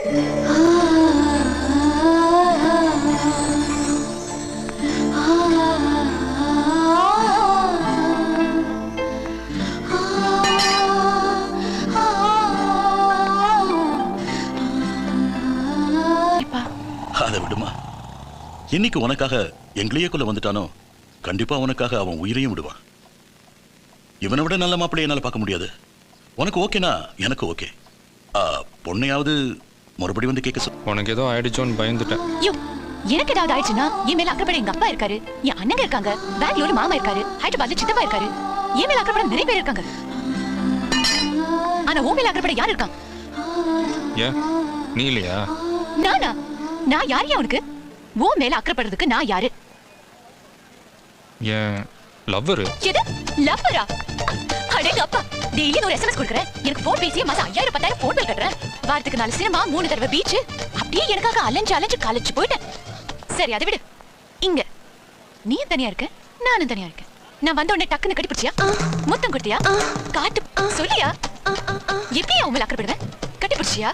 அதை விடுமா. இன்னைக்கு உனக்காக எங்களையே கொள்ள வந்துட்டானோ, கண்டிப்பா உனக்காக அவன் உயிரையும் விடுவான். இவனை விட நல்ல மாப்பிள்ளை என்னால பார்க்க முடியாது. உனக்கு ஓகேனா எனக்கு ஓகே. பொண்ணையாவது மறுபடி வந்து கேட்க சொல். உனக்கு ஏதோ ஆயிடுச்சோன்னு பயந்துட்டேன். எனக்கு ஏதாவது ஆயிடுச்சுன்னா என் மேல அக்கறைப்பட எங்க அப்பா இருக்காரு, என் அண்ணங்க இருக்காங்க, பெங்களூர் மாமா இருக்காரு, ஹைதராபாத்ல சித்தப்பா இருக்காரு. என் மேல அக்கறைப்பட நிறைய பேர் இருக்காங்க. ஆனா உன் மேல அக்கறைப்பட யார் இருக்காங்க? ஏன் நீ இல்லையா? நானா? நான் யாரையா உனக்கு? உன் மேல அக்கறைப்படுறதுக்கு நான் யாரு? ஏன் லவ்வரு? எது லவ்வரா? அடேங்க அப்பா, டெய்லி ஒரு SMS கொடுக்குறேன், எனக்கு போன் பேசியே மாசம் 5000 10,000 போன் பில் கட்டுறேன், வாரத்துக்கு 4 சினிமா 3 தடவை பீச், அப்படியே எனக்காக அலைஞ்சு காலேஜ் போயிட்டேன். சரி அதை விடு. இங்க நீ தனியா இருக்க, நானும் தனியா இருக்கேன். நான் வந்த உடனே டக்குன்னு கட்டி பிடிச்சியா? முத்தம் கொடுத்தியா? காட்டு சொல்லியா? எப்படியா உங்களை அக்கறைப்படுவேன்? கட்டி பிடிச்சியா?